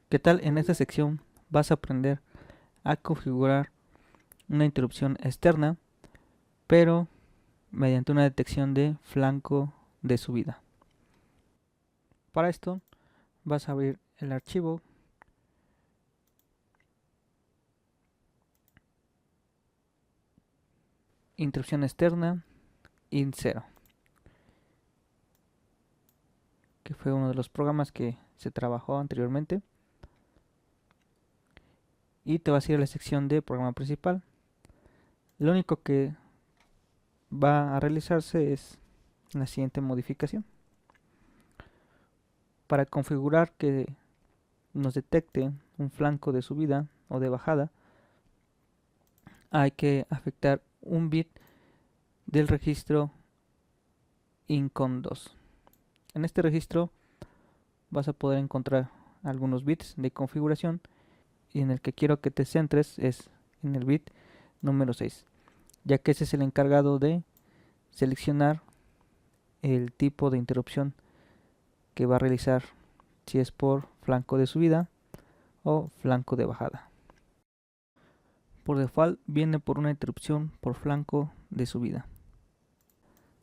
¿Qué tal? En esta sección vas a aprender a configurar una interrupción externa, pero mediante una detección de flanco de subida. Para esto vas a abrir el archivo interrupción externa int0, que fue uno de los programas que se trabajó anteriormente, y te vas a ir a la sección de programa principal. Lo único que va a realizarse es la siguiente modificación. Para configurar que nos detecte un flanco de subida o de bajada, hay que afectar un bit del registro incon2. En este registro vas a poder encontrar algunos bits de configuración, y en el que quiero que te centres es en el bit número 6, ya que ese es el encargado de seleccionar el tipo de interrupción que va a realizar, si es por flanco de subida o flanco de bajada. Por default viene por una interrupción por flanco de subida.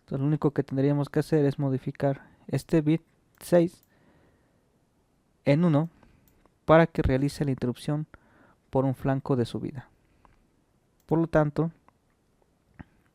Entonces lo único que tendríamos que hacer es modificar este bit 6 en 1 para que realice la interrupción por un flanco de subida. Por lo tanto,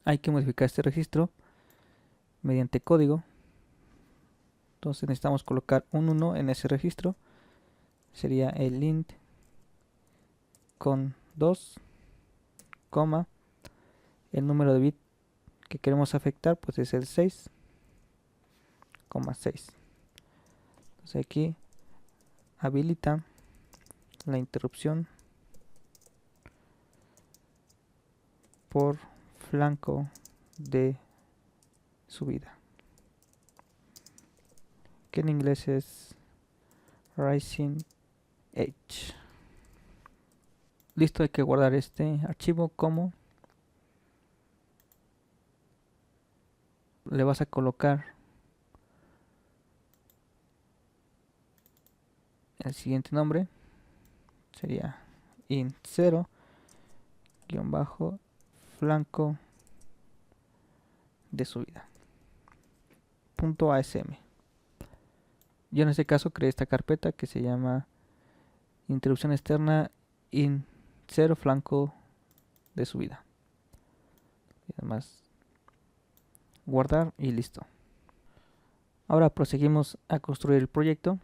hay que modificar este registro mediante código. Entonces necesitamos colocar un 1 en ese registro. Sería el int con 2, el número de bit que queremos afectar pues es el 6, 6. Entonces aquí habilita la interrupción por flanco de subida, que en inglés es Rising Edge. Listo, hay que guardar este archivo como. Le vas a colocar el siguiente nombre, sería int0 flanco de subida .asm. Yo en este caso creé esta carpeta que se llama interrupción externa int0 flanco de subida, y además guardar y listo. Ahora proseguimos a construir el proyecto.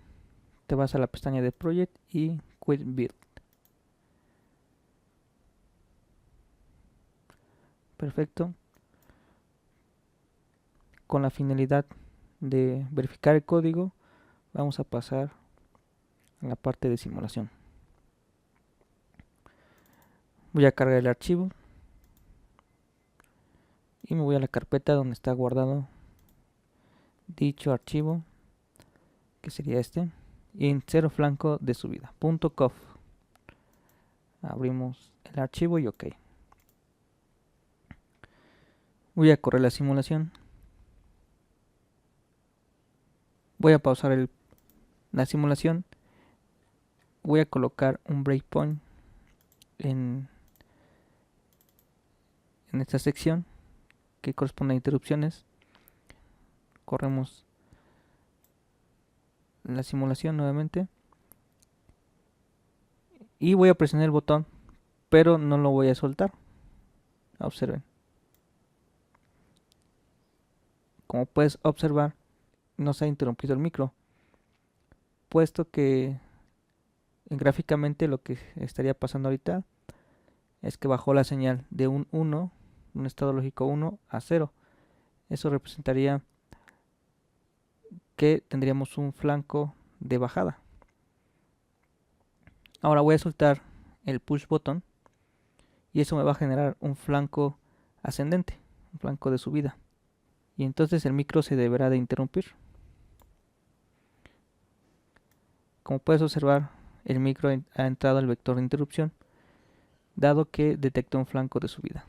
Te vas a la pestaña de project y quit build. Perfecto. Con la finalidad de verificar el código, vamos a pasar a la parte de simulación. Voy a cargar el archivo y me voy a la carpeta donde está guardado dicho archivo, que sería este, int0 flanco de subida .cof. Abrimos el archivo y OK. Voy a correr la simulación. Voy a pausar la simulación. Voy a colocar un breakpoint en esta sección que corresponde a interrupciones. Corremos la simulación nuevamente y voy a presionar el botón, pero no lo voy a soltar. Observen. Como puedes observar, no se ha interrumpido el micro, puesto que gráficamente lo que estaría pasando ahorita es que bajó la señal de un 1, un estado lógico 1 a 0. Eso representaría que tendríamos un flanco de bajada. Ahora voy a soltar el push button y eso me va a generar un flanco ascendente, un flanco de subida, y entonces el micro se deberá de interrumpir. Como puedes observar, el micro ha entrado al vector de interrupción, dado que detectó un flanco de subida.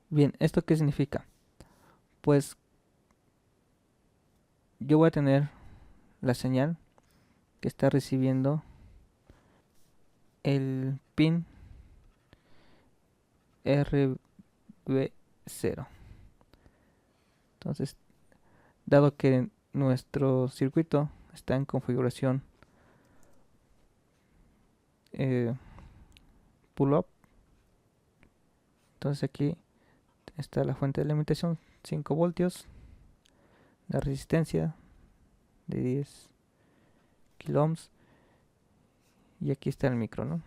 Bien, ¿esto qué significa? Pues yo voy a tener la señal que está recibiendo el pin RB0. Entonces, dado que nuestro circuito está en configuración pull up, entonces aquí está la fuente de alimentación, 5 voltios, la resistencia de 10 kilo ohms, y aquí está el micro, ¿no?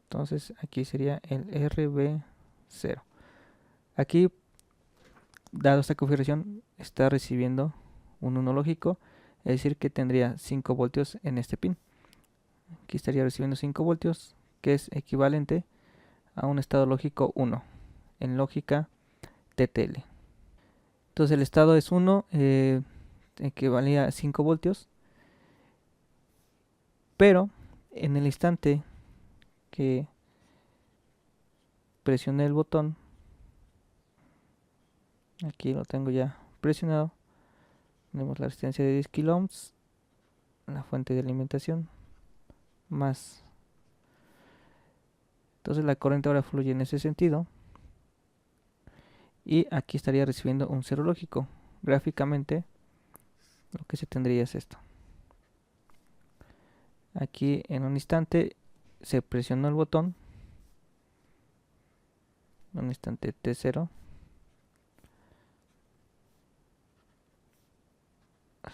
Entonces aquí sería el RB0. Aquí, dado esta configuración, está recibiendo un 1 lógico, es decir que tendría 5 voltios en este pin. Aquí estaría recibiendo 5 voltios, que es equivalente a un estado lógico 1 en lógica TTL. Entonces el estado es 1, equivalía a 5 voltios, pero en el instante que presioné el botón, aquí lo tengo ya presionado, tenemos la resistencia de 10 kilo ohms, la fuente de alimentación, más. Entonces la corriente ahora fluye en ese sentido, y aquí estaría recibiendo un cero lógico. Gráficamente lo que se tendría es esto. Aquí en un instante se presionó el botón, en un instante T0,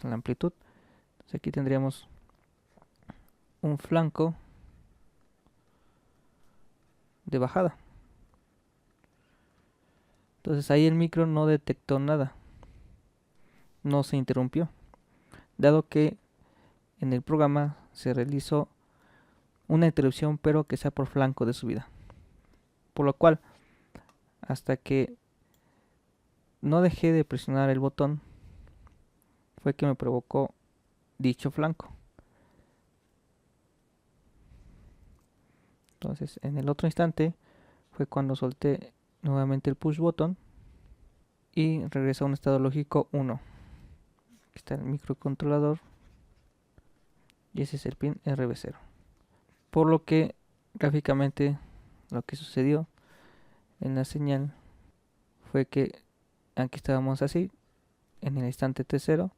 la amplitud. Entonces aquí tendríamos un flanco de bajada. Entonces ahí el micro no detectó nada, no se interrumpió, dado que en el programa se realizó una interrupción, pero que sea por flanco de subida, por lo cual hasta que no dejé de presionar el botón fue que me provocó dicho flanco. Entonces en el otro instante fue cuando solté nuevamente el push button y regresa a un estado lógico 1. Aquí está el microcontrolador y ese es el pin RB0. Por lo que gráficamente lo que sucedió en la señal fue que aquí estábamos así, en el instante T0,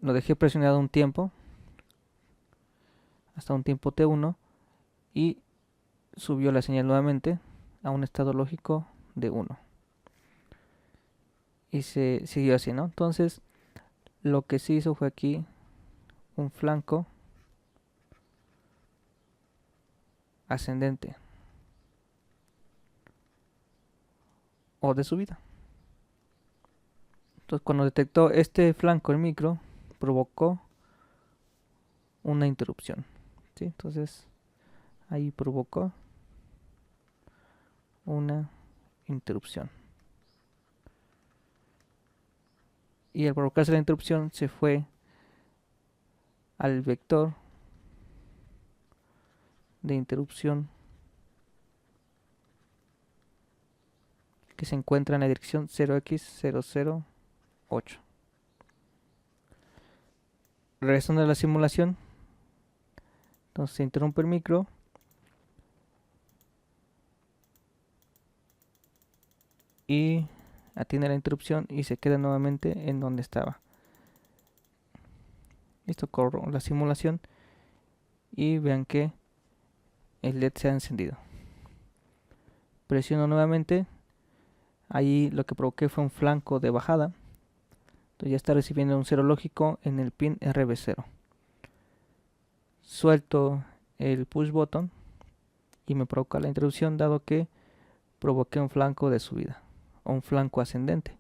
lo dejé presionado un tiempo, hasta un tiempo T1, y subió la señal nuevamente a un estado lógico de 1. Y se siguió así, ¿no? Entonces, lo que se hizo fue aquí un flanco ascendente o de subida. Entonces, cuando detectó este flanco el micro, provocó una interrupción, ¿sí? Entonces, ahí provocó una interrupción. Y al provocarse la interrupción se fue al vector de interrupción que se encuentra en la dirección 0x008. Regresando a la simulación, entonces se interrumpe el micro y atiende la interrupción y se queda nuevamente en donde estaba. Listo, corro la simulación y vean que el LED se ha encendido. Presiono nuevamente, ahí lo que provoqué fue un flanco de bajada. Entonces ya está recibiendo un cero lógico en el pin RB0. Suelto el push button y me provoca la interrupción, dado que provoqué un flanco de subida o un flanco ascendente.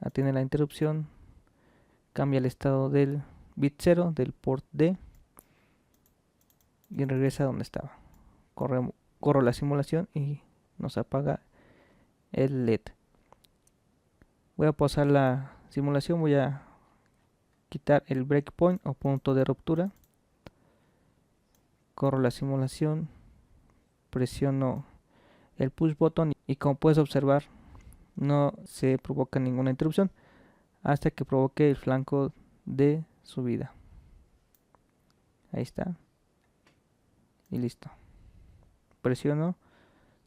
Atiende la interrupción, cambia el estado del bit 0 del port D y regresa a donde estaba. Corro la simulación y nos apaga el LED. Voy a pausar la simulación, voy a quitar el breakpoint o punto de ruptura. Corro la simulación, presiono el push button y como puedes observar no se provoca ninguna interrupción hasta que provoque el flanco de subida. Ahí está. Y listo. Presiono,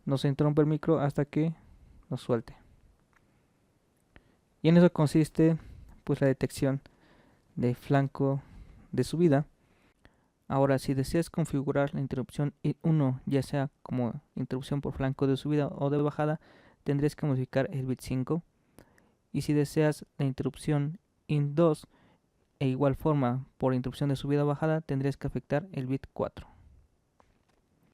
no se interrumpe el micro hasta que lo suelte. Y en eso consiste pues la detección de flanco de subida. Ahora, si deseas configurar la interrupción IN1, ya sea como interrupción por flanco de subida o de bajada, tendrías que modificar el bit 5. Y si deseas la interrupción IN2, e igual forma por interrupción de subida o bajada, tendrías que afectar el bit 4.